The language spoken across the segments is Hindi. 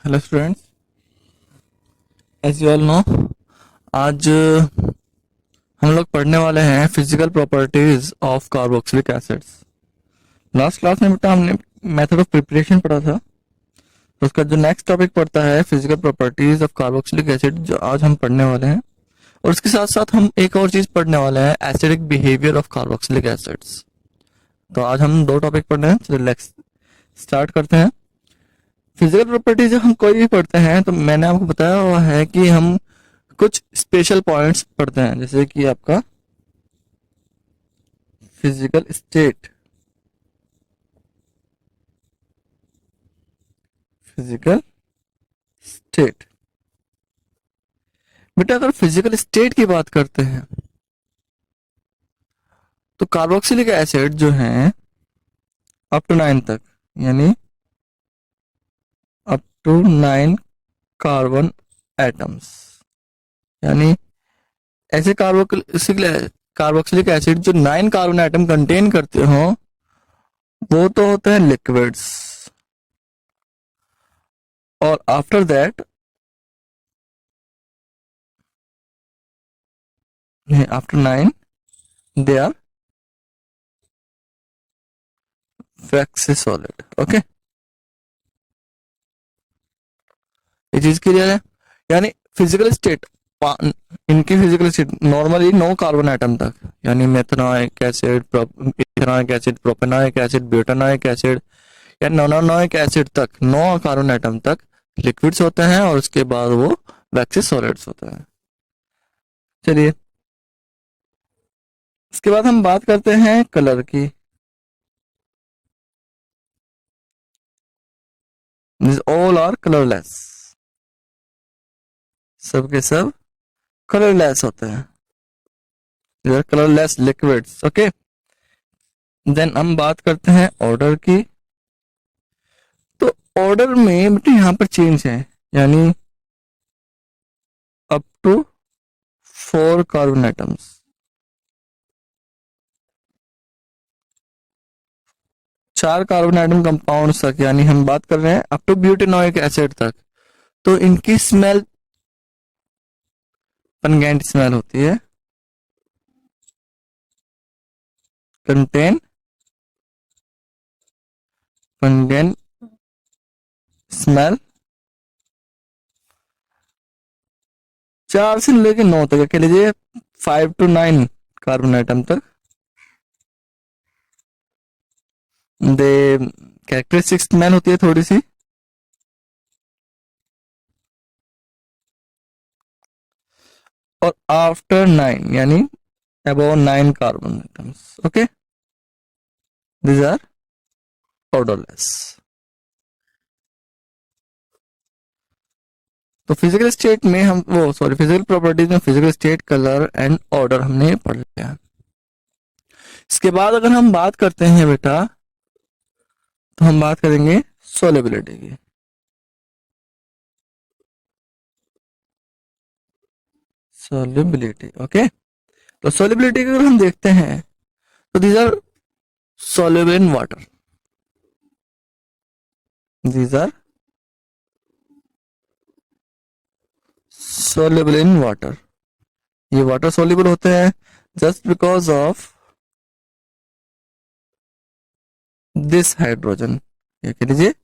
Hello students, as you all know, आज हम लोग पढ़ने वाले हैं physical properties of carboxylic acids. Last class में बेटा हमने मेथड ऑफ प्रिपरेशन पढ़ा था, तो उसका जो नेक्स्ट टॉपिक पढ़ता है physical properties of carboxylic acid, जो आज हम पढ़ने वाले हैं। और उसके साथ साथ हम एक और चीज पढ़ने वाले हैं, acidic behaviour of carboxylic acids. तो आज हम दो टॉपिक पढ़ रहे हैं, चलिए लेट्स स्टार्ट करते हैं। फिजिकल प्रॉपर्टीज जब हम कोई भी पढ़ते हैं तो मैंने आपको बताया हुआ है कि हम कुछ स्पेशल पॉइंट्स पढ़ते हैं, जैसे कि आपका फिजिकल स्टेट। फिजिकल स्टेट बेटा, अगर फिजिकल स्टेट की बात करते हैं तो कार्बोक्सिलिक एसिड जो है अप टू 9 तक, यानी अप टू 9 कार्बन एटम्स, यानी ऐसे कार्बोक्सिलिक एसिड जो 9 कार्बन एटम कंटेन करते हो वो तो होते हैं लिक्विड्स। और after that, after 9 they are waxy solid. Okay, ये चीज क्लियर है। यानी फिजिकल स्टेट, इनकी physical state normally 9 carbon atom तक, यानी methanoic acid, ethanoic acid, propanoic acid, butanoic acid या नोनोइक एसिड तक 9 कार्बन एटम तक लिक्विड्स होते हैं, और उसके बाद वो वैक्सी सॉलिड्स होते हैं। चलिए, इसके बाद हम बात करते हैं कलर की। ऑल आर कलरलेस, सब के सब कलरलेस होते हैं, कलरलेस लिक्विड्स। ओके, देन हम बात करते हैं ऑर्डर की। तो ऑर्डर में बेटे यहाँ पर चेंज है, यानी up to 4 carbon atoms, 4 carbon atom compound तक, यानी हम बात कर रहे हैं अप टू ब्यूटेनोइक एसिड तक। तो इनकी स्मेल पंगेंट स्मेल होती है, कंटेन पंगेंट स्मेल। 4 से लेके 9 तक, कह लीजिए 5 to 9 कार्बन एटम तक दे कैरेक्टरिस्टिक स्मेल होती है थोड़ी सी। और आफ्टर 9, यानी above 9 carbon atoms, okay, these are odourless. तो फिजिकल स्टेट में हम वो सॉरी फिजिकल प्रॉपर्टीज में physical state, colour and odour हमने पढ़ लिया। इसके बाद अगर हम बात करते हैं बेटा, तो हम बात करेंगे सोलेबिलिटी की। Solubility, okay. तो सोलेबिलिटी अगर हम देखते हैं तो these are soluble in water, these are soluble in water, ये वाटर सोल्यूबल होते हैं just because of this hydrogen. ये कह लीजिए,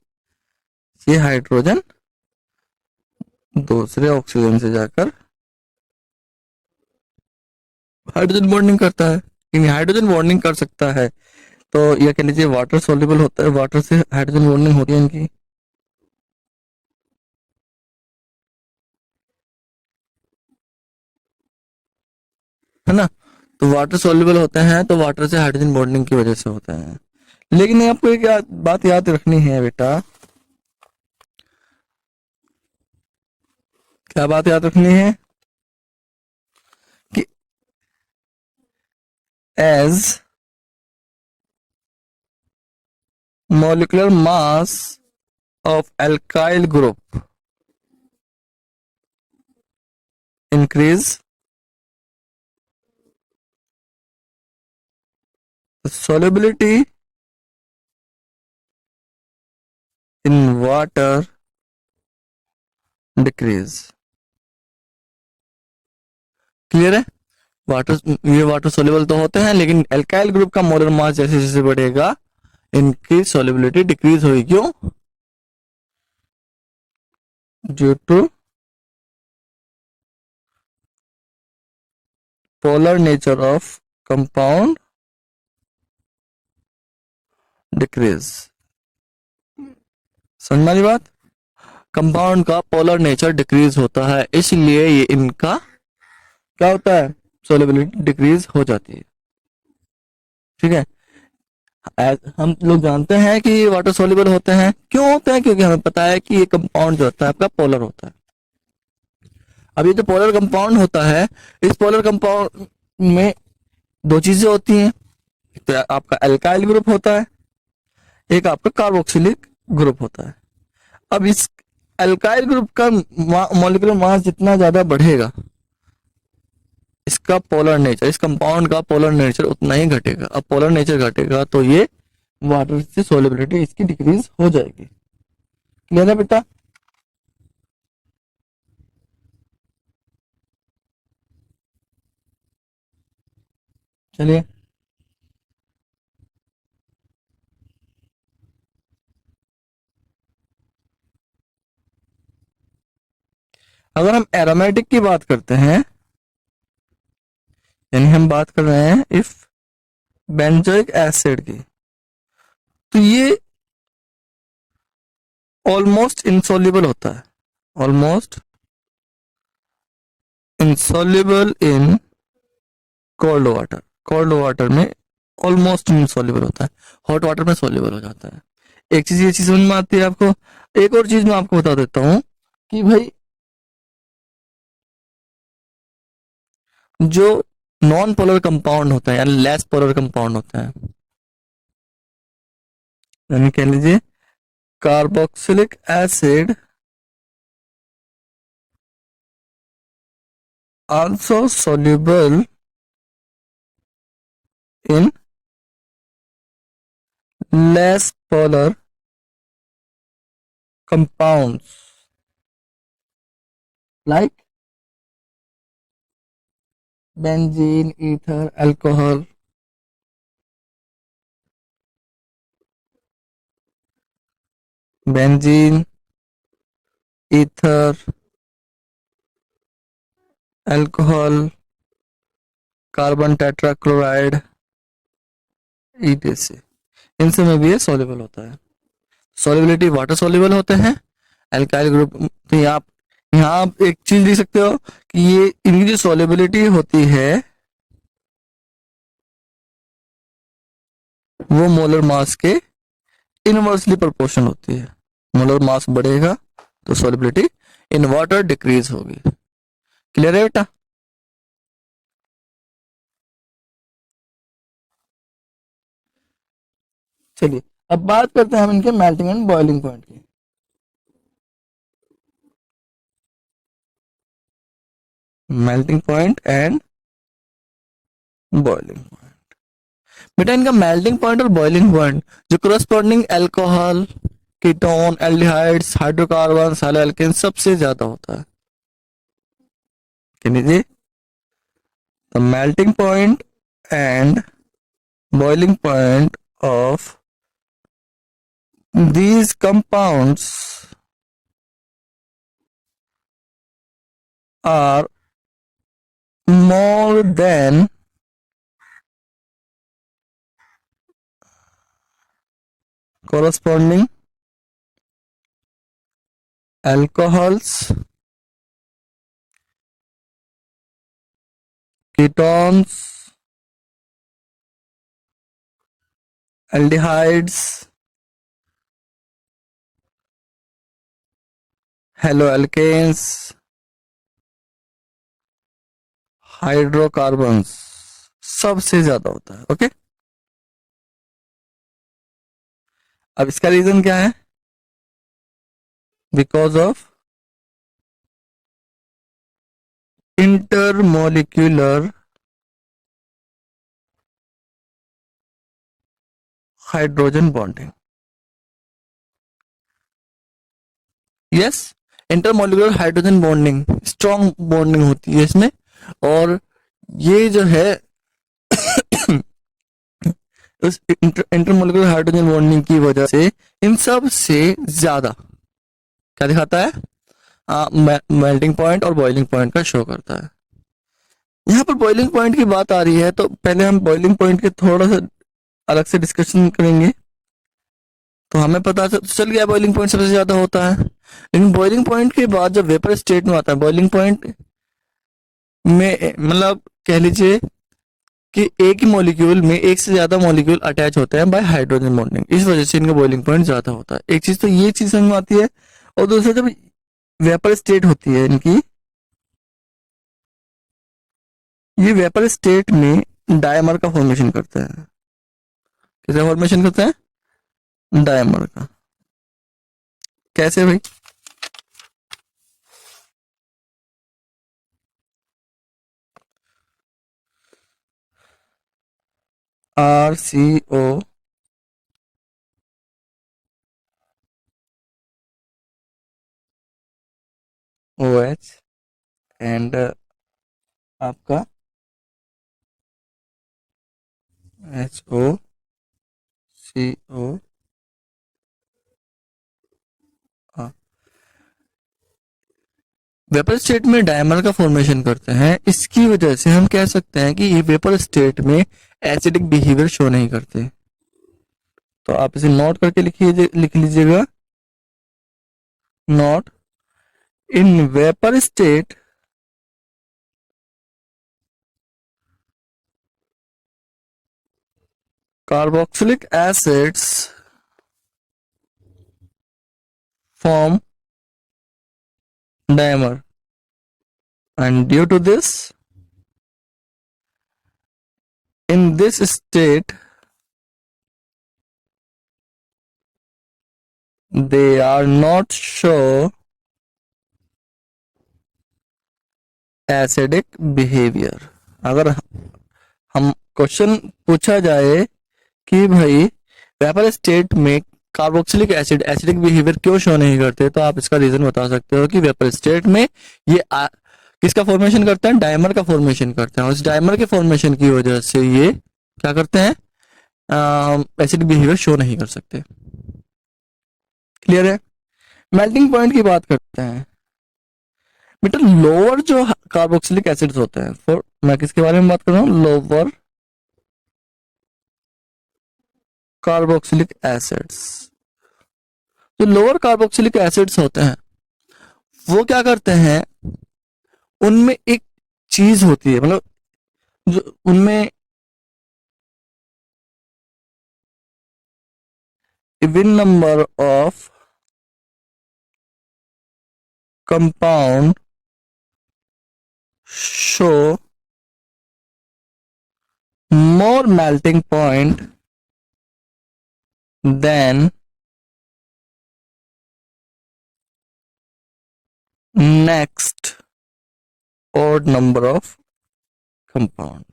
ये हाइड्रोजन दूसरे ऑक्सीजन से जाकर हाइड्रोजन बॉन्डिंग करता है, यानी हाइड्रोजन बॉन्डिंग कर सकता है। तो ये कह लीजिए वाटर सोल्यूबल होता है, वाटर से हाइड्रोजन बॉन्डिंग होती है इनकी। है ना, तो वाटर सोल्यूबल होते हैं, तो वाटर से हाइड्रोजन बॉन्डिंग की वजह से होते हैं। लेकिन आपको एक बात याद रखनी है बेटा, क्या बात याद रखनी है कि as molecular mass of alkyl group increase, the solubility in water decrease. Clear है? वाटर, ये वाटर सोल्यूबल तो होते हैं, लेकिन एल्काइल ग्रुप का मोलर मास जैसे जैसे बढ़ेगा इनकी सोल्युबिलिटी डिक्रीज होगी। क्यों? Due to polar nature of compound decrease. समझ वाली बात? कंपाउंड का पोलर नेचर डिक्रीज होता है, इसलिए ये इनका क्या होता है, सोल्युबिलिटी डिक्रीज हो जाती है। ठीक है? हम लोग जानते हैं कि वाटर सोल्यूबल होते हैं। क्यों होते हैं? क्योंकि हमें पता है कि ये कंपाउंड जो होता है आपका पोलर होता है। अब ये जो पोलर कंपाउंड होता है, इस पोलर कंपाउंड में दो चीजें होती हैं। एक तो आपका एल्काइल ग्रुप होता है, एक आपका कार्बोक्सिलिक ग्रुप होता है। अब इस अल्काइल ग्रुप का मॉलिक्यूलर मास जितना ज्यादा बढ़ेगा, इसका पोलर नेचर, इस कंपाउंड का पोलर नेचर उतना ही घटेगा। अब पोलर नेचर घटेगा तो ये वाटर से सोलिबिलिटी इसकी डिक्रीज हो जाएगी। क्लियर है बेटा? चलिए, अगर हम एरोमेटिक की बात करते हैं, यानी हम बात कर रहे हैं इफ बेंजोइक एसिड की, तो ये ऑलमोस्ट इंसॉल्युबल होता है। Almost insoluble in cold water. Cold water में ऑलमोस्ट इंसॉल्युबल होता है, हॉट वाटर में सोल्युबल हो जाता है। एक चीज, ये चीज समझ में आती है आपको? एक और चीज मैं आपको बता देता हूं कि भाई जो नॉन पोलर कंपाउंड होता है, यानी लेस पोलर कंपाउंड होता है, यानी कह लीजिए carboxylic acid also soluble in less polar compounds like benzene, ether, alcohol. Benzene, ether, alcohol, carbon tetrachloride, etc, इनसे में भी ये सॉल्युबल होता है। सॉल्युबिलिटी वाटर सॉल्युबल होते हैं एल्काइल ग्रुप। तो यहाँ आप एक चीज देख सकते हो कि ये इनकी जो सॉल्युबिलिटी होती है वो मोलर मास के इनवर्सली प्रोपोर्शन होती है। मोलर मास बढ़ेगा तो सॉल्युबिलिटी इन वाटर डिक्रीज होगी। क्लियर है बेटा? चलिए, अब बात करते हैं हम इनके मेल्टिंग एंड बॉइलिंग पॉइंट की। Melting point and boiling point. बेटा इनका मेल्टिंग पॉइंट और बॉइलिंग पॉइंट जो corresponding alcohol, ketone, aldehydes, hydrocarbon, alkane सबसे ज्यादा होता है। जी, the melting point and boiling point of these compounds are more than corresponding alcohols, ketones, aldehydes, haloalkanes, hydrocarbons सबसे ज्यादा होता है। ओके, अब इसका रीजन क्या है? Because of intermolecular hydrogen bonding. Yes, intermolecular hydrogen bonding, strong bonding होती है इसमें, और ये जो है उस इंटरमोलिकुलर हाइड्रोजन बॉन्डिंग की वजह से इन सब से ज्यादा क्या दिखाता है, मेल्टिंग पॉइंट और बॉइलिंग पॉइंट का शो करता है। यहाँ पर बॉइलिंग पॉइंट की बात आ रही है तो पहले हम बॉइलिंग पॉइंट के थोड़ा सा अलग से डिस्कशन करेंगे। तो हमें पता चल गया बॉइलिंग पॉइंट सबसे ज्यादा होता है, लेकिन बॉइलिंग पॉइंट के बाद जब वेपर स्टेट में आता है, बॉइलिंग पॉइंट में मतलब कह लीजिए कि एक ही मॉलिक्यूल में एक से ज्यादा मॉलिक्यूल अटैच होते हैं बाय हाइड्रोजन बॉन्डिंग, इस वजह से इनका बॉइलिंग पॉइंट ज्यादा होता है। एक चीज तो ये चीज समझ में आती है, और दूसरा जब वेपर स्टेट होती है इनकी, ये वेपर स्टेट में डायमर का फॉर्मेशन करते हैं। किसका फॉर्मेशन करते हैं? डायमर का। कैसे भाई? RCO OH एंड आपका HOCO, वेपर स्टेट में डायमर का फॉर्मेशन करते हैं। इसकी वजह से हम कह सकते हैं कि ये वेपर स्टेट में एसिडिक बिहेवियर शो नहीं करते। तो आप इसे नोट करके लिख लीजिएगा, note in vapour state carboxylic acids form dimer, and due to this, in this state they are not show acidic behaviour. अगर हम क्वेश्चन पूछा जाए कि भाई वेपर स्टेट में कार्बोक्सिलिक एसिड एसिडिक बिहेवियर क्यों शो नहीं करते, तो आप इसका रीजन बता सकते हो कि वेपर स्टेट में ये किसका फॉर्मेशन करते हैं? डायमर का फॉर्मेशन करते हैं, और इस डायमर के फॉर्मेशन की वजह से ये क्या करते हैं? एसिडिक बिहेवियर शो नहीं कर सकते। क्लियर है? मेल्टिंग पॉइंट की बात करते हैं। बेटा लोअर जो कार्बोक्सिलिक एसिड्स होते हैं, फॉर मैं किसके बारे में बात कर रहा हूँ? Lower carboxylic acids. जो लोअर कार्बोक्सिलिक एसिड्स होते हैं वो क्या करते हैं, उनमें एक चीज होती है, मतलब जो उनमें even number of compound show more melting point than next odd number of compound.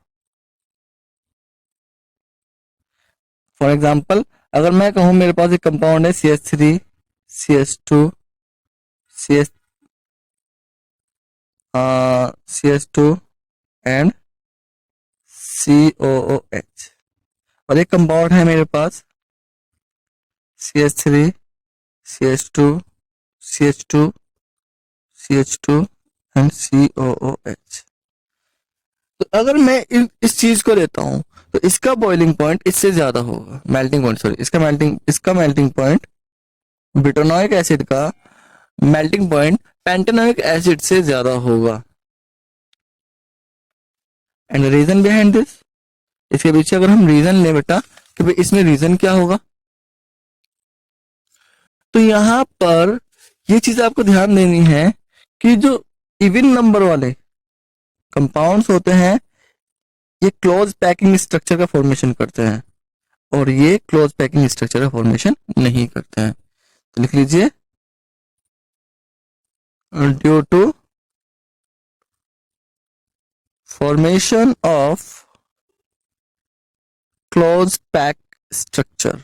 For example अगर मैं कहूं मेरे पास एक कंपाउंड है CH3, CH2, CS, CH2 and COOH, और एक कंपाउंड है मेरे पास CH3, CH2, CH2, CH2 and COOH। तो अगर मैं इस चीज को लेता हूं तो इसका बॉइलिंग पॉइंट इससे ज्यादा होगा, मेल्टिंग पॉइंट सॉरी, इसका मेल्टिंग पॉइंट ब्यूटानोइक एसिड का मेल्टिंग पॉइंट पेंटेनोइक एसिड से ज्यादा होगा। एंड रीजन बिहाइंड दिस, इसके पीछे अगर हम रीजन ले बेटा कि भाई इसमें रीजन क्या होगा, तो यहां पर ये चीज आपको ध्यान देनी है कि जो इवन नंबर वाले कंपाउंड्स होते हैं ये क्लोज पैकिंग स्ट्रक्चर का फॉर्मेशन करते हैं, और ये क्लोज पैकिंग स्ट्रक्चर का फॉर्मेशन नहीं करते हैं। तो लिख लीजिए due to formation of close pack structure,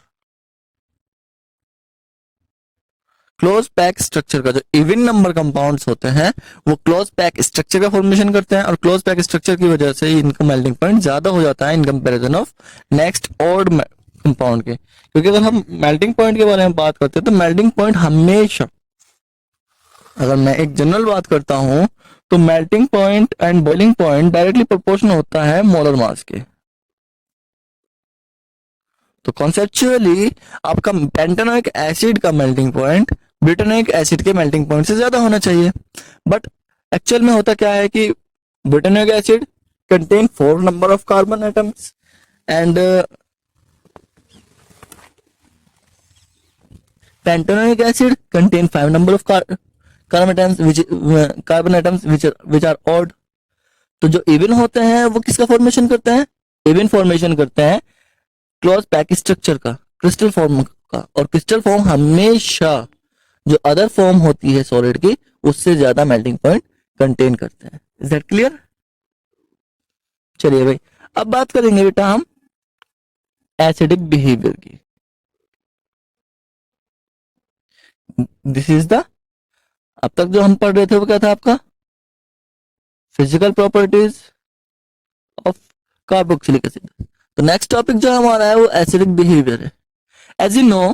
close pack structure का जो इवन नंबर कंपाउंड्स होते हैं वो क्लोज पैक स्ट्रक्चर का फॉर्मेशन करते हैं, और क्लोज पैक स्ट्रक्चर की वजह से इनका मेल्टिंग पॉइंट ज्यादा हो जाता है in comparison of next odd compound के। क्योंकि अगर हम मेल्टिंग पॉइंट के बारे में बात करते हैं तो मेल्टिंग पॉइंट हमेशा, अगर मैं एक जनरल बात करता हूं तो melting point and boiling point directly proportional होता है मोलर मास के। तो कॉन्सेप्चुअली आपका पेंटानोइक एसिड का मेल्टिंग पॉइंट ब्यूटानोइक एसिड के मेल्टिंग पॉइंट से ज्यादा होना चाहिए, बट एक्चुअल में होता क्या है कि butanoic acid contain 4 number of carbon atoms and pentanoic acid contain 5 number of carbon atoms which are odd। तो जो इवन होते हैं वो किसका फॉर्मेशन करते हैं? इवन फॉर्मेशन करते हैं क्लोज पैक स्ट्रक्चर का, क्रिस्टल फॉर्म का। और क्रिस्टल फॉर्म हमेशा जो अदर फॉर्म होती है सॉलिड की उससे ज्यादा मेल्टिंग पॉइंट कंटेन करते हैं। Is that clear? चलिए भाई, अब बात करेंगे बेटा हम एसिडिक बिहेवियर की। दिस इज द, अब तक जो हम पढ़ रहे थे वो क्या था आपका? Physical properties of carboxylic acid. तो नेक्स्ट टॉपिक जो हमारा है वो एसिडिक बिहेवियर है। As you know,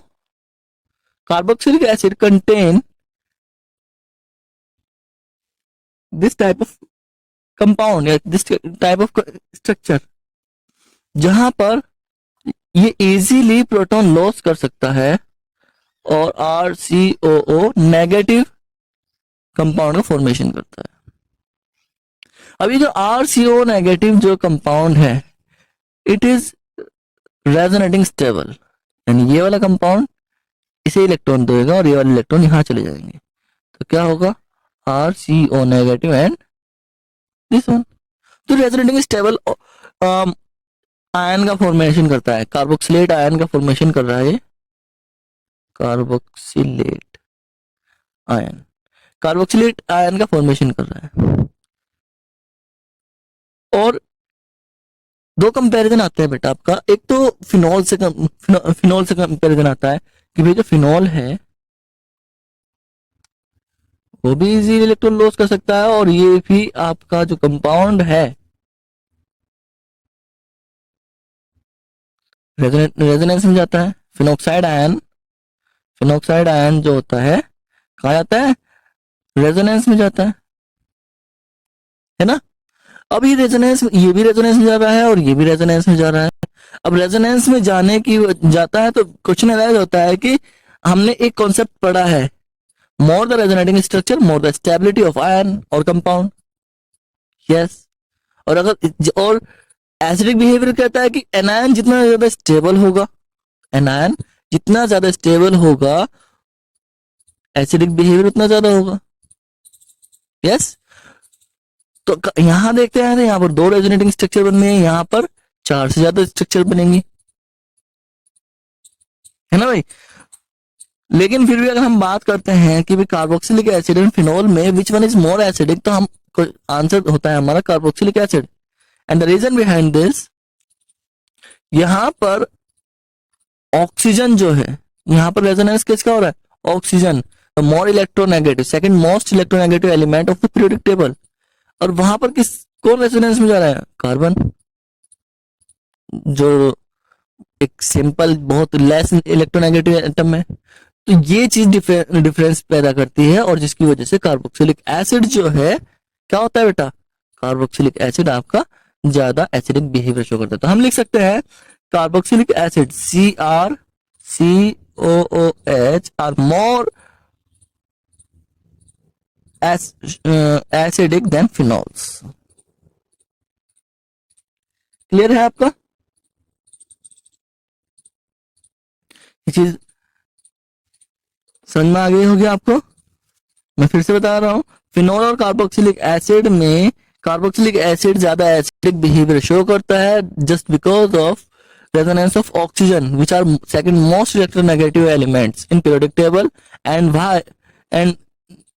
carboxylic acid contain this type of compound या दिस टाइप ऑफ स्ट्रक्चर जहां पर ये इजीली प्रोटॉन लॉस कर सकता है और RCOO नेगेटिव कंपाउंड का फॉर्मेशन करता है। अब ये जो RCOO नेगेटिव जो कंपाउंड है इट इज रेजोनेटिंग स्टेबल, यानी ये वाला कंपाउंड इसे इलेक्ट्रॉन देगा और ये वाले इलेक्ट्रॉन यहां चले जाएंगे। तो क्या होगा? RCO negative and this one. तो रेजोनेटिंग स्टेबल आयन का फॉर्मेशन करता है, कार्बोक्सिलेट आयन का फॉर्मेशन कर रहा है। कार्बोक्सिलेट आयन का फॉर्मेशन कर रहा है। और दो कंपैरिजन आते हैं बेटा आपका, एक तो फिनॉल से कंपैरिजन आता है कि भाई जो फिनॉल है वो भी इजी इलेक्ट्रॉन लॉस कर सकता है और ये भी आपका जो कंपाउंड है रेजोनेंस में जाता है। फिनॉक्साइड आयन जो होता है कहा जाता है? रेजोनेंस में जाता है ना। अब ये भी रेजोनेंस में जा रहा है और ये भी रेजोनेंस में जा रहा है। अब रेजोनेंस में जाता है तो क्वेश्चन अराइज होता है कि हमने एक कॉन्सेप्ट पढ़ा है, more the resonating structure more the stability of ion और कंपाउंड। यस, और एसिडिक बिहेवियर कहता है कि एनायन जितना ज्यादा स्टेबल होगा एसिडिक बिहेवियर उतना ज्यादा होगा। यस, तो यहां देखते हैं, यहाँ पर 2 रेजोनेटिंग स्ट्रक्चर बन रहे हैं, यहाँ पर 4 से ज्यादा स्ट्रक्चर बनेंगे, है ना भाई। लेकिन फिर भी अगर हम बात करते हैं कि भी कार्बोक्सिलिक एसिड एंड फिनोल में which one is more acidic, तो हम आंसर होता है हमारा carboxylic acid. And the reason behind this, यहां पर ऑक्सीजन जो है, यहां पर रेजोनेंस किसका हो रहा है? Oxygen, the more electronegative, second most electronegative element of the periodic table. और वहां पर कौन रेजोनेंस में जा रहा है? कार्बन, जो एक सिंपल बहुत लेस इलेक्ट्रोनेगेटिव एटम है। तो ये चीज डिफरेंस पैदा करती है और जिसकी वजह से कार्बोक्सिलिक एसिड जो है क्या होता है बेटा? कार्बोक्सिलिक एसिड आपका ज्यादा एसिडिक बिहेवियर शो करता है। तो हम लिख सकते हैं carboxylic acid CrCOOH are more acidic than phenols. Clear है आपका? ये चीज समझ में आ गई होगी आपको। मैं फिर से बता रहा हूं, फिनॉल और कार्बोक्सिलिक एसिड में कार्बोक्सिलिक एसिड ज्यादा एसिडिक बिहेवियर शो करता है just because of resonance of oxygen which are second most electronegative elements in periodic table and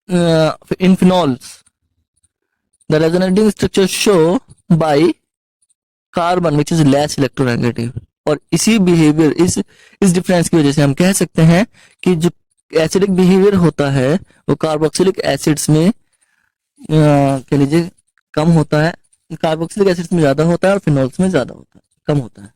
in phenols the resonating structure show by carbon which is less electronegative। और इसी बिहेवियर इस डिफरेंस की वजह से हम कह सकते हैं कि जो एसिडिक बिहेवियर होता है वो कार्बोक्सिलिक एसिड्स में कह लीजिए कम होता है, कार्बोक्सिलिक एसिड्स में ज्यादा होता है और फिनोल्स में ज्यादा होता है, कम होता है।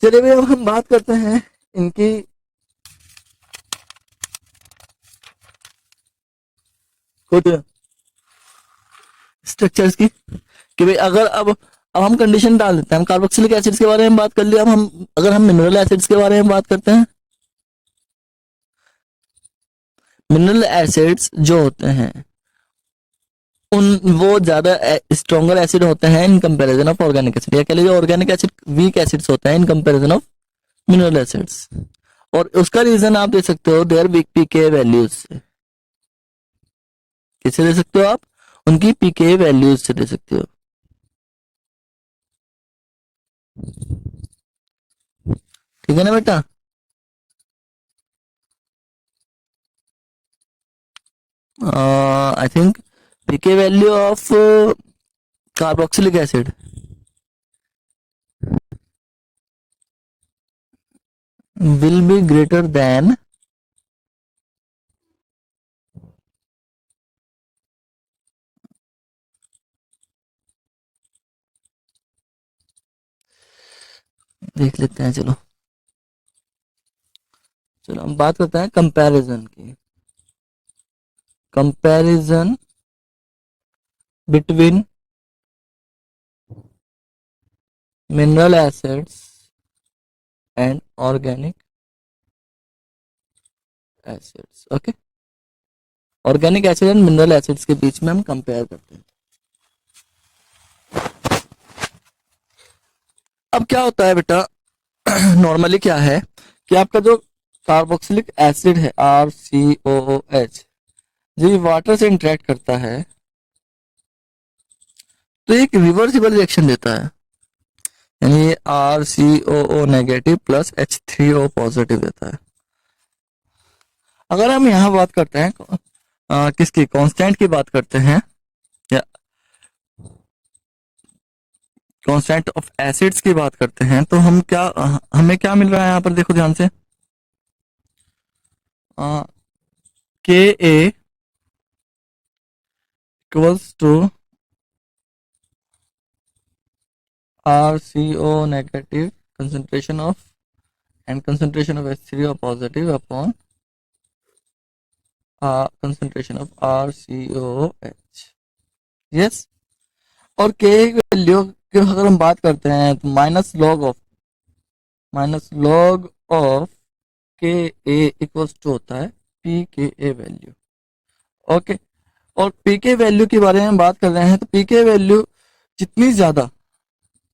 चलिए भाई अब हम बात करते हैं इनकी कुछ स्ट्रक्चर्स की, कि भाई अगर अब हम कंडीशन डाल देते हैं, हम कार्बोक्सिलिक एसिड्स के बारे में बात कर लिया, अब हम अगर हम मिनरल एसिड्स के बारे में बात करते हैं, मिनरल एसिड्स जो होते हैं उन वो ज्यादा स्ट्रॉन्गर एसिड होते हैं in comparison of organic acid, या कह लीजिए ऑर्गेनिक एसिड वीक एसिड्स होते हैं in comparison of mineral acids. और उसका रीजन आप दे सकते हो देयर वीक पीके वैल्यूज से। किससे दे सकते हो आप? उनकी पीके वैल्यूज से दे सकते हो। ठीक है ना बेटा? I think pK value of carboxylic acid will be greater than देख लेते हैं। चलो चलो हम बात करते हैं कंपैरिजन की। Comparison between mineral acids and organic acids. Okay, organic acid and mineral acids के बीच में हम कंपेयर करते हैं। अब क्या होता है बेटा, नॉर्मली क्या है कि आपका जो कार्बोक्सिलिक एसिड है RCOOH, जब ये वाटर से इंटरेक्ट करता है तो एक रिवर्सिबल रिएक्शन देता है, यानी RCOO negative plus H3O positive देता है। अगर हम यहाँ बात करते हैं किसकी, कांस्टेंट की बात करते हैं, या कांस्टेंट ऑफ एसिड्स की बात करते हैं, तो हम क्या हमें क्या मिल रहा है यहाँ पर? देखो ध्यान से, Ka equals to RCO negative concentration of and concentration of H3O positive upon concentration of RCOH। Yes, और K वैल्यू की अगर हम बात करते हैं तो minus log of Ka equals to होता है pKa वैल्यू। ओके, और pK वैल्यू के बारे में बात कर रहे हैं तो pK वैल्यू जितनी ज्यादा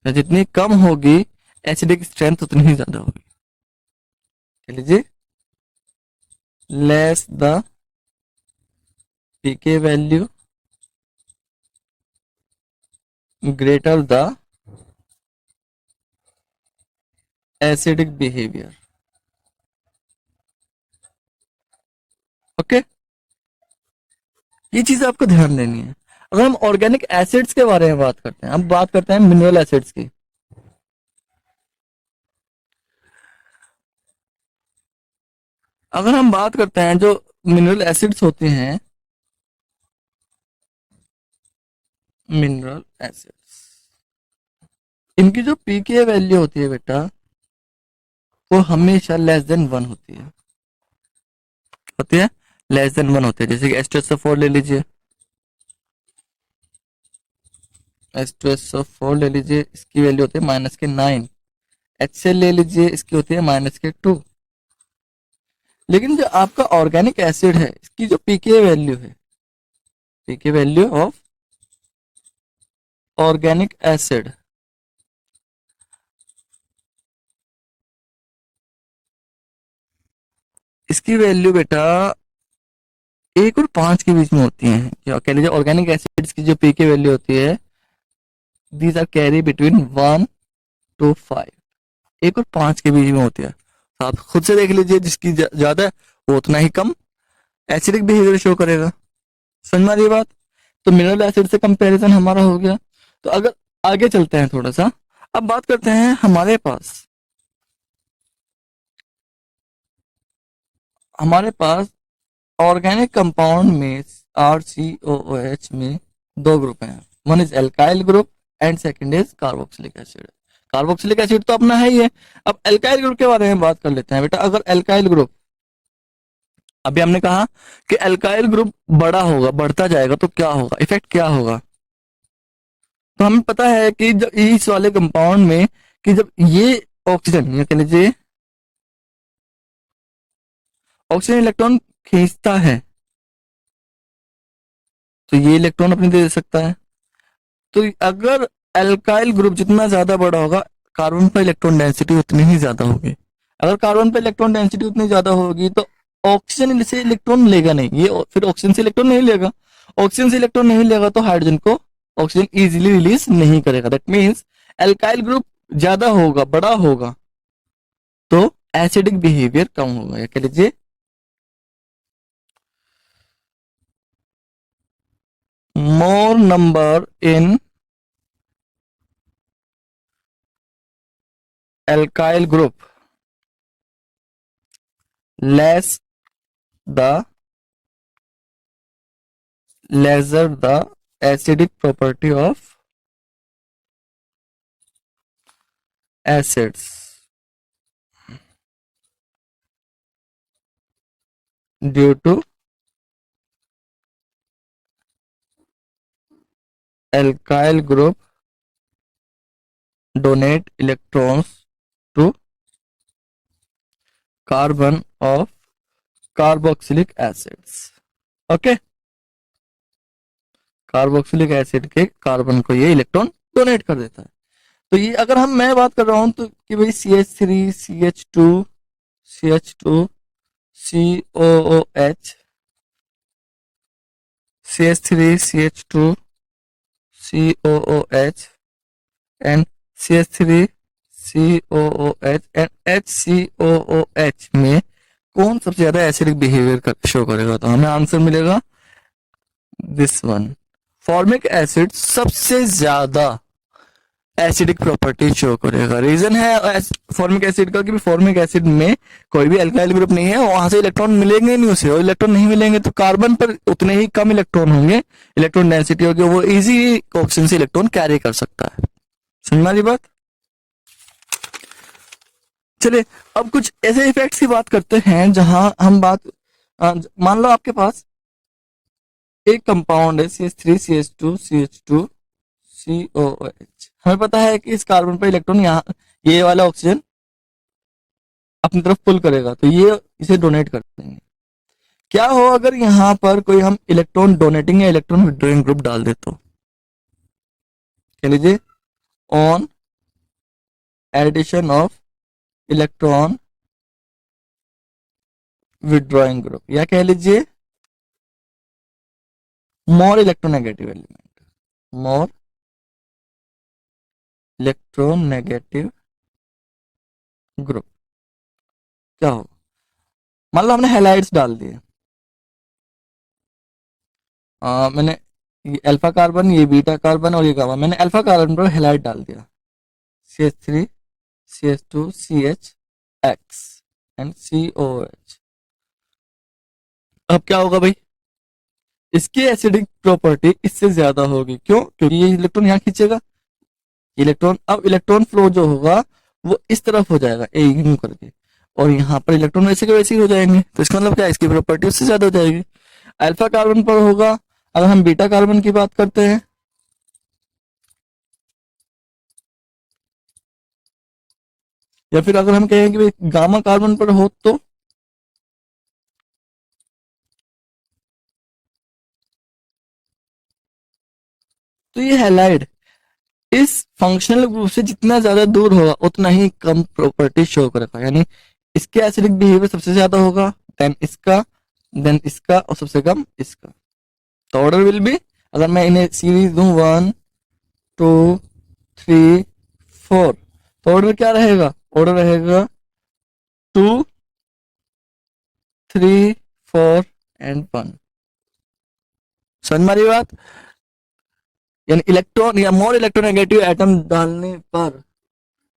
या जितनी कम होगी एसिडिक स्ट्रेंथ उतनी ही ज्यादा होगी। कह लीजिए less the pK value greater the acidic behaviour. Okay, ये चीज आपको ध्यान देनी है। अगर हम ऑर्गेनिक एसिड्स के बारे में बात करते हैं, अब बात करते हैं मिनरल एसिड्स की। अगर हम बात करते हैं जो मिनरल एसिड्स होते हैं, मिनरल एसिड्स, इनकी जो पीके वैल्यू होती है बेटा वो हमेशा लेस देन 1 होती है। लेस देन 1 होती है। जैसे कि H2SO4 ले लीजिए, H2SO4 ले लीजिए, इसकी वैल्यू होती है -9। HCl ले लीजिए, इसकी होती है -2। लेकिन जो आपका ऑर्गेनिक एसिड है इसकी जो पीके वैल्यू है, पीके वैल्यू ऑफ ऑर्गेनिक एसिड, इसकी वैल्यू बेटा 1 और 5 के बीच में होती है। या कह लीजिए ऑर्गेनिक एसिड्स की जो पीके वैल्यू होती है these are carry between 1 to 5, 1 और 5 के बीच में होती है। तो आप खुद से देख लीजिए, जिसकी ज्यादा वो उतना ही कम एसिडिक बिहेवियर शो करेगा। समझ में आ रही है बात? तो मिनरल एसिड से कंपैरिजन हमारा हो गया। तो अगर आगे चलते हैं थोड़ा सा, अब बात करते हैं हमारे पास ऑर्गेनिक कंपाउंड में RCOOH में दो ग्रुप हैं। One is alkyl group and second is carboxylic acid. Carboxylic acid तो अपना है ही है। अब एल्काइल ग्रुप के बारे में बात कर लेते हैं बेटा। अगर एल्काइल ग्रुप, अभी हमने कहा कि एल्काइल ग्रुप बड़ा होगा, बढ़ता जाएगा, तो क्या होगा, इफेक्ट क्या होगा। तो हमें पता है कि जब इस वाले कंपाउंड में, कि जब ये ऑक्सीजन, या कह लीजिए ऑक्सीजन इलेक्ट्रॉन खींचता है, तो ये इलेक्ट्रॉन अपने दे सकता है। तो अगर एल्काइल ग्रुप जितना ज्यादा बड़ा होगा, कार्बन पर इलेक्ट्रॉन डेंसिटी उतनी ही ज्यादा होगी। अगर कार्बन पर इलेक्ट्रॉन डेंसिटी उतनी ज्यादा होगी तो ऑक्सीजन से इलेक्ट्रॉन लेगा नहीं, ये फिर ऑक्सीजन से इलेक्ट्रॉन नहीं लेगा। ऑक्सीजन से इलेक्ट्रॉन नहीं लेगा तो हाइड्रोजन को ऑक्सीजन इजीली रिलीज नहीं करेगा। दैट मीन्स एल्काइल ग्रुप ज्यादा होगा, बड़ा होगा, तो एसिडिक बिहेवियर कम होगा। या कह लीजिए more number in alkyl group, less the lesser the acidic property of acids due to alkyl group donate electrons to carbon of carboxylic acids. Okay, carboxylic acid के कार्बन को ये इलेक्ट्रॉन डोनेट कर देता है। तो ये अगर मैं बात कर रहा हूं तो कि भाई CH3 CH2 CH2 COOH CH3 CH2 COOH and CH3 COOH and HCOOH में कौन सबसे ज्यादा एसिडिक बिहेवियर शो करेगा, तो हमें आंसर मिलेगा दिस वन। फॉर्मिक एसिड सबसे ज्यादा एसिडिक प्रॉपर्टी शो करेगा। रीजन है फॉर्मिक एसिड का कि फॉर्मिक एसिड में कोई भी अल्काइल ग्रुप नहीं है, वहां से इलेक्ट्रॉन मिलेंगे नहीं उसे, और इलेक्ट्रॉन नहीं मिलेंगे तो कार्बन पर उतने ही कम इलेक्ट्रॉन होंगे, इलेक्ट्रॉन डेंसिटी होगी, वो इजी ऑक्सीजन से इलेक्ट्रॉन कैरी कर सकता है। समझ में आ रही बात। चलिए अब कुछ ऐसे इफेक्ट्स की बात करते हैं जहां हम मान लो आपके पास एक कंपाउंड है CH3 CH2 CH2 COOH। हमें पता है कि इस कार्बन पर इलेक्ट्रॉन यहाँ ये वाला ऑक्सीजन अपनी तरफ पुल करेगा, तो ये इसे डोनेट कर देंगे। क्या हो अगर यहाँ पर कोई हम इलेक्ट्रॉन डोनेटिंग या इलेक्ट्रॉन विड्रॉइंग ग्रुप डाल दे, तो कह लीजिए on addition of electron withdrawing group, या कह लीजिए more electronegative element, more electronegative group, क्या होगा। मान लो हमने हैलाइड्स डाल दिए, मैंने ये अल्फा कार्बन, ये बीटा कार्बन और ये गामा, मैंने अल्फा कार्बन पर हैलाइड डाल दिया CH3 CH2 CHX and COH। अब क्या होगा भाई, इसकी एसिडिक प्रॉपर्टी इससे ज्यादा होगी। क्यों? क्योंकि ये इलेक्ट्रॉन यहाँ खींचेगा इलेक्ट्रॉन। अब इलेक्ट्रॉन फ्लो जो होगा वो इस तरफ हो जाएगा यूं करके, और यहाँ पर इलेक्ट्रॉन वैसे के वैसे ही हो जाएंगे। तो इसका मतलब क्या है, इसकी प्रॉपर्टी उससे ज्यादा हो जाएगी। अल्फा कार्बन पर होगा। अगर हम बीटा कार्बन की बात करते हैं, या फिर अगर हम कहें कि भाई गामा कार्बन पर हो, तो ये हैलाइड इस फंक्शनल ग्रुप से जितना ज्यादा दूर होगा उतना ही कम प्रॉपर्टी शो करेगा। यानी इसके एसिडिक बिहेवियर सबसे ज्यादा होगा, देन इसका और सबसे कम इसका। तो ऑर्डर विल बी, अगर मैं इन्हें सीरीज दूं 1 2 3 4, तो ऑर्डर क्या रहेगा, ऑर्डर रहेगा 2 3 4 एंड 1। समझ मारी बात। यानी इलेक्ट्रॉन या मोर इलेक्ट्रोनेगेटिव एटम डालने पर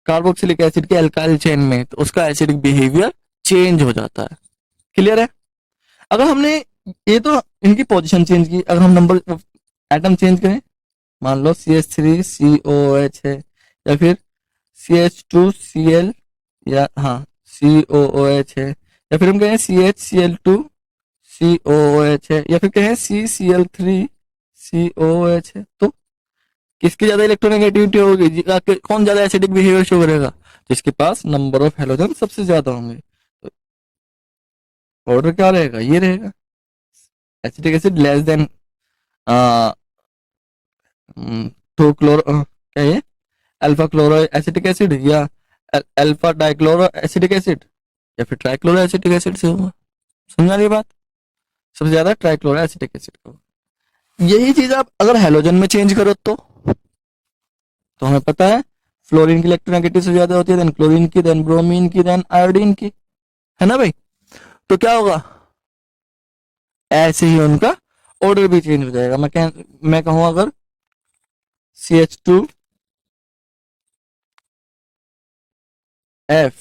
कार्बोक्सिलिक एसिड के अल्काइल चेन में, तो उसका एसिडिक बिहेवियर चेंज हो जाता है। क्लियर है? अगर हमने ये तो इनकी पोजीशन चेंज की, अगर हम नंबर एटम चेंज करें, मान लो CH3COOH है, या फिर CH2Cl, या हाँ COOH है, या फिर हम कहें CHCl2COOH है, या फिर कहें CCl3COOH है, तो किसकी ज्यादा इलेक्ट्रोनेगेटिविटी होगी? कौन ज्यादा एसिडिक बिहेवियर शो करेगा? जिसके पास नंबर ऑफ हेलोजन सबसे ज्यादा होंगे। तो ऑर्डर क्या रहेगा? ये रहेगा, acetic acid less than two chloro, क्या ये, अल्फा क्लोरो एसिटिक एसिड, या अल्फा डाइक्लोरो एसिटिक एसिड, या फिर ट्राइक्लोरो एसिटिक एसिड से होगा। समझा रही बात? सबसे ज्यादा ट्राइक्लोरो एसिटिक एसिड का। यही चीज आप अगर हेलोजन में चेंज करो तो हमें पता है फ्लोरीन की इलेक्ट्रोनेगेटिव से ज्यादा होती है, देन क्लोरीन की, देन ब्रोमीन की, देन आयोडीन की, है ना भाई? तो क्या होगा? ऐसे ही उनका ऑर्डर भी चेंज हो जाएगा। मैं कहूं अगर CH2F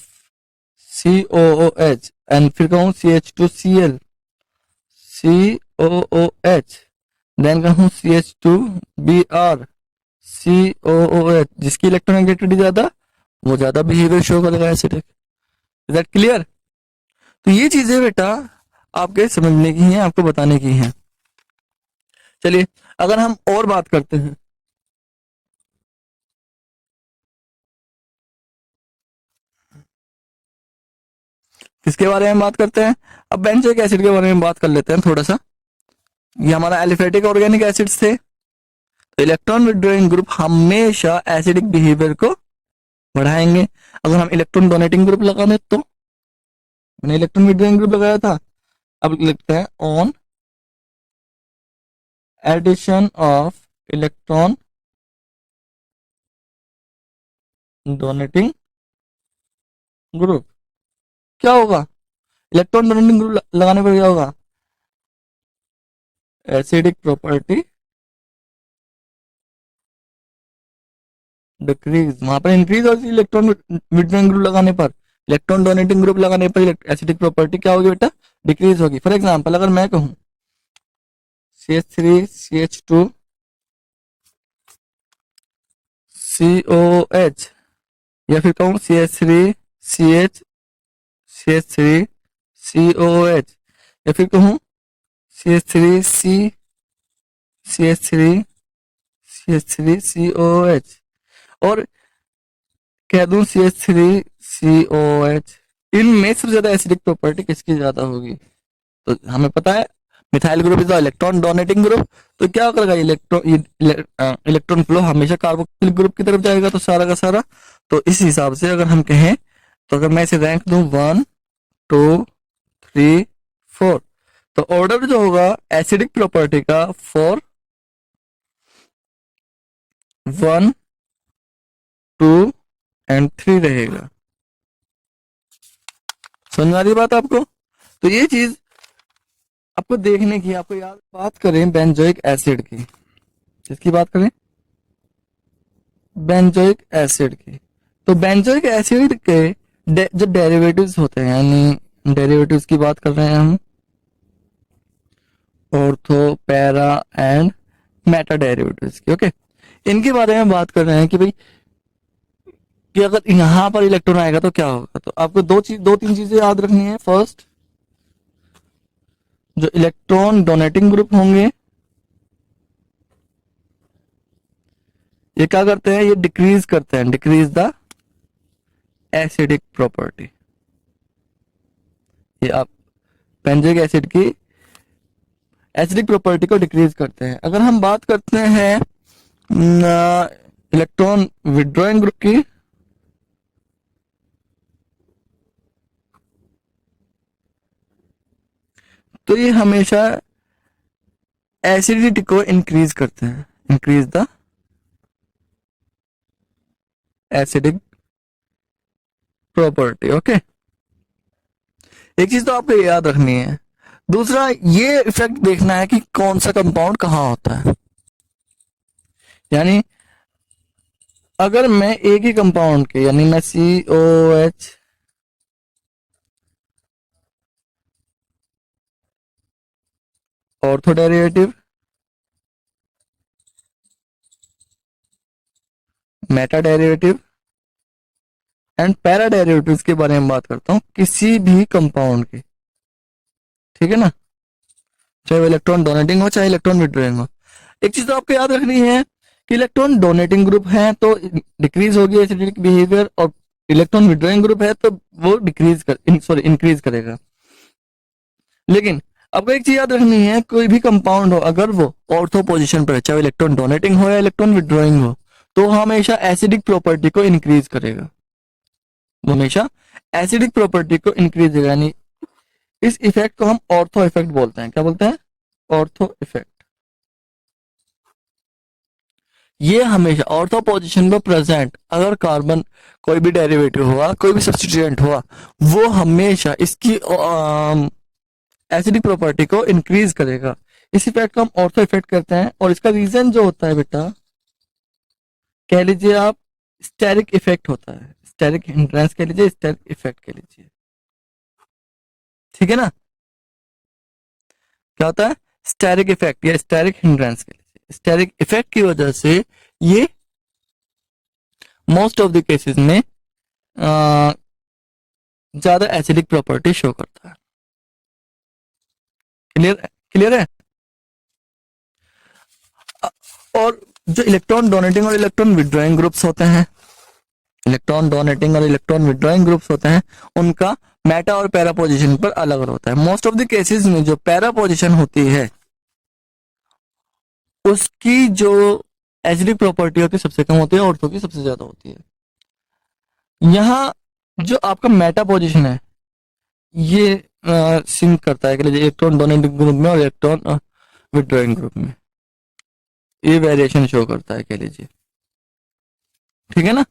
COOH एंड फिर कहूं CH2Cl COOH, देन कहूं CH2Br COOH, जिसकी इलेक्ट्रोनेगेटिविटी ज्यादा, वो ज्यादा बिहेवियर शो करेगा एसिडिक। Is that clear? तो ये चीजें बेटा आपके समझने की हैं, आपको बताने की हैं। चलिए अगर हम और बात करते हैं, किसके बारे में बात करते हैं? अब बेंजोइक एसिड के बारे में बात कर लेते हैं थोड़ा सा। ये हमारा एलिफेटिक ऑर्गेनिक एसिड्स थे, तो इलेक्ट्रॉन विड्रॉइंग ग्रुप हमेशा एसिडिक बिहेवियर को बढ़ाएंगे। अगर हम इलेक्ट्रॉन डोनेटिंग ग्रुप लगा दें तो, मैंने इलेक्ट्रॉन विड्रॉइंग ग्रुप लगाया था, अब लिखते हैं on addition of electron donating group, क्या होगा? इलेक्ट्रॉन डोनेटिंग ग्रुप लगाने पर क्या होगा? एसिडिक प्रॉपर्टी डिक्रीज, वहां पर इंक्रीज होगी इलेक्ट्रॉन विड्रॉइंग ग्रुप लगाने पर। इलेक्ट्रॉन डोनेटिंग ग्रुप लगाने पर एसिडिक प्रॉपर्टी क्या होगी बेटा? डिक्रीज होगी। फॉर एग्जांपल अगर मैं कहूं CH3CH2COH, या फिर कहूं CH3CH CH3COOH, या फिर कहूं CH3CH3CH3COOH, और कह दूं CH3COOH, इनमें सबसे ज्यादा एसिडिक प्रॉपर्टी किसकी ज्यादा होगी? तो हमें पता है methyl group is electron donating group, तो क्या करेगा? इलेक्ट्रॉन फ्लो हमेशा कार्बोक्सिलिक ग्रुप की तरफ जाएगा, तो सारा का सारा। तो इस हिसाब से अगर हम कहें, तो अगर मैं इसे रैंक दूं 1 2 3 4, तो ऑर्डर जो होगा एसिडिक प्रॉपर्टी का 4 1 2 एंड 3 रहेगा। समझ आ रही बात आपको? तो ये चीज आपको देखने की, आपको याद, बात करें बेंजोइक एसिड की, किसकी बात करें? बेंजोइक एसिड की। तो बेंजोइक एसिड के जो डेरिवेटिव्स होते हैं, यानी डेरिवेटिव्स की बात कर रहे हैं हम, ortho, para and Meta derivatives की। ओके, इनके बारे में बात कर रहे हैं कि भाई कि अगर यहां पर इलेक्ट्रॉन आएगा तो क्या होगा। तो आपको दो तीन चीजें याद रखनी है। फर्स्ट, जो इलेक्ट्रॉन डोनेटिंग ग्रुप होंगे ये क्या करते हैं? ये डिक्रीज करते हैं, डिक्रीज द एसिडिक प्रॉपर्टी। ये आप बेंजोइक एसिड की एसिडिक प्रॉपर्टी को डिक्रीज करते हैं। अगर हम बात करते हैं इलेक्ट्रॉन विड्रॉइंग ग्रुप की, तो ये हमेशा एसिडिटी को इंक्रीज करते हैं, increase the acidic property. Okay, एक चीज तो आपको याद रखनी है। दूसरा, ये इफेक्ट देखना है कि कौन सा कंपाउंड कहां होता है। यानी अगर मैं एक ही कंपाउंड के, यानी मैं COH ortho derivative, Meta derivative and para derivatives के बारे में बात करता हूं किसी भी कंपाउंड के, ठीक है ना, चाहे वो इलेक्ट्रॉन डोनेटिंग हो चाहे इलेक्ट्रॉन विड्रॉइंग हो। एक चीज तो आपको याद रखनी है कि इलेक्ट्रॉन डोनेटिंग ग्रुप है तो डिक्रीज होगी एसिडिक बिहेवियर, और इलेक्ट्रॉन विड्रॉइंग ग्रुप है तो वो इंक्रीज करेगा। लेकिन आपको एक चीज याद रखनी है, कोई भी कंपाउंड हो अगर वो ऑर्थो पोजीशन पर है, चाहे इलेक्ट्रॉन डोनेटिंग हो या इलेक्ट्रॉन विड्रॉइंग हो, तो हमेशा एसिडिक प्रॉपर्टी को इंक्रीज करेगा, वो हमेशा एसिडिक प्रॉपर्टी को इंक्रीज करेगा। यानी इस इफेक्ट को हम ऑर्थो इफेक्ट बोलते हैं। क्या बोलते हैं? Ortho effect. ये हमेशा ऑर्थो पोजीशन पर प्रेजेंट अगर कार्बन कोई भी डेरिवेटिव हुआ, कोई भी सब्स्टिट्यूएंट हुआ, वो हमेशा इसकी एसिडिक प्रॉपर्टी को इंक्रीज करेगा। इस इफेक्ट को हम ऑर्थो इफेक्ट कहते हैं, और इसका रीजन जो होता है बेटा, कह लीजिए आप स्टेरिक इफेक्ट होता है, स्टेरिक हिंड्रेंस कह लीजिए, स्टेरिक इफेक्ट कह लीजिए, ठीक है ना। क्या होता है? स्टेरिक इफेक्ट या स्टेरिक हिंड्रेंस कह लीजिए। स्टेरिक इफेक्ट की वजह से ये मोस्ट ऑफ द केसेस में ज्यादा एसिडिक प्रॉपर्टी शो करता है। क्लियर क्लियर है? और जो इलेक्ट्रॉन डोनेटिंग और इलेक्ट्रॉन विड्रॉइंग ग्रुप्स होते हैं, इलेक्ट्रॉन डोनेटिंग और इलेक्ट्रॉन विड्रॉइंग ग्रुप्स होते हैं, उनका मेटा और पैरा पोजीशन पर अलग अलग होता है। मोस्ट ऑफ द केसेस में जो पैरा पोजीशन होती है उसकी जो एसिडिक प्रॉपर्टी होती है सबसे कम होती है, ऑर्थो की सबसे ज्यादा होती है। यहाँ जो आपका मेटा पोजीशन है ये सिंक करता है इलेक्ट्रॉन डोनेटिंग ग्रुप में और इलेक्ट्रॉन विड्रॉइंग ग्रुप में, ये वेरिएशन शो करता है कह लीजिए, ठीक है ना।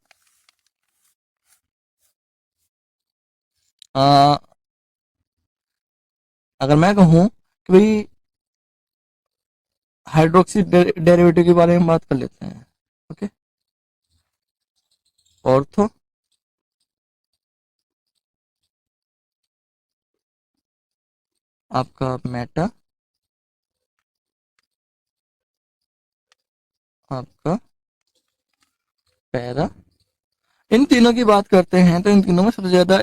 अगर मैं कहूं कि भाई हाइड्रोक्सी डेरिवेटिव के बारे में बात कर लेते हैं, ओके। ऑर्थो आपका मेटा आपका पैरा, इन तीनों की बात करते हैं तो इन तीनों में सबसे ज्यादा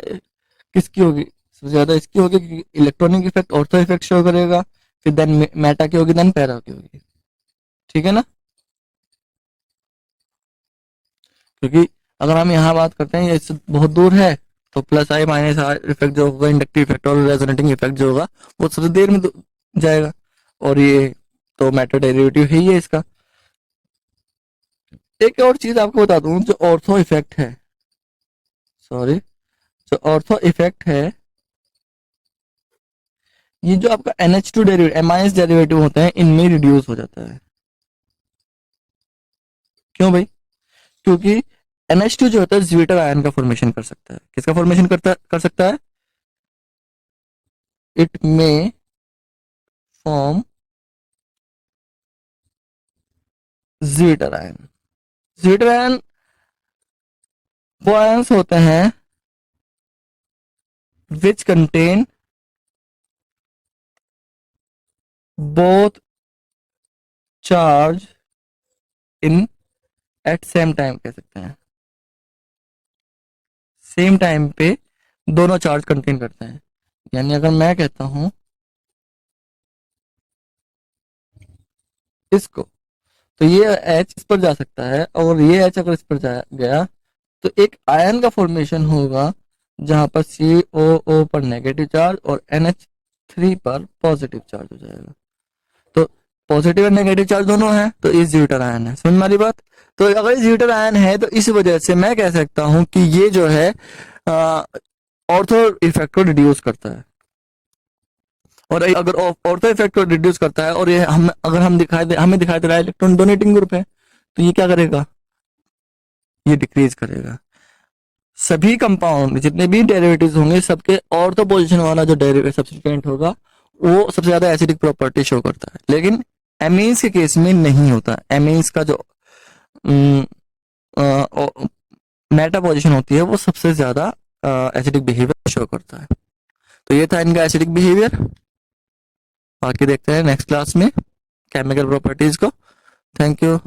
किसकी होगी? सबसे ज्यादा इसकी होगी कि electronic effect ortho effect show करेगा, फिर देन मेटा की होगी, देन पैरा की होगी, ठीक है ना। क्योंकि अगर हम यहाँ बात करते हैं ये इससे बहुत दूर है तो plus I minus are effect जो होगा, इंडक्टिव इफेक्ट और रेजोनेटिंग इफेक्ट जो होगा वो सबसे देर में जाएगा, और ये तो मेटा डेरिवेटिव है ही है इसका। एक और चीज आपको बता दूं, जो ऑर्थो इफेक्ट है, सॉरी, जो ऑर्थो इफेक्ट है, ये जो आपका NH2 डेरिवेटिव, एमाइंस डेरिवेटिव होते हैं, इनमें रिड्यूस हो जाता है। क्यों भाई? क्योंकि NH2 जो होता है ज्विटर आयन का फॉर्मेशन कर सकता है। किसका फॉर्मेशन कर सकता है? It may form zwitterion. Zwitterion वो आयंस होते हैं which contain both charge in at same time, कह सकते हैं सेम टाइम पे दोनों चार्ज कंटेन करते हैं। यानी अगर मैं कहता हूं इसको, तो ये H इस पर जा सकता है और ये H अगर इस पर गया तो एक आयन का फॉर्मेशन होगा जहां पर COO पर नेगेटिव चार्ज और NH3 पर पॉजिटिव चार्ज हो जाएगा। तो पॉजिटिव और नेगेटिव चार्ज दोनों है तो ये ज्विटर आयन है। समझ में आ रही बात? तो अगर ज्विटर आयन है तो इस वजह से मैं कह सकता हूं कि ये जो है ऑर्थो इफेक्ट को रिड्यूस करता है। और अगर ऑर्थो इफेक्ट को रिड्यूस करता है और ये हमें दिखाई दे रहा है इलेक्ट्रॉन डोनेटिंग ग्रुप है, तो ये क्या करेगा? ये डिक्रीज करेगा। सभी कंपाउंड जितने भी डेरिवेटिव्स होंगे सबके ऑर्थो पोजीशन वाला जो डेरिवेटिव सब्स्टिट्यूएंट होगा वो सबसे ज्यादा एसिडिक प्रॉपर्टी शो करता है। लेकिन एमीन्स के केस में नहीं होता। एमीन्स का जो मेटा पोजीशन होती है वो सबसे ज्यादा एसिडिक बिहेवियर शो करता है। तो ये था इनका एसिडिक बिहेवियर। बाकी देखते हैं नेक्स्ट क्लास में केमिकल प्रॉपर्टीज को। Thank you.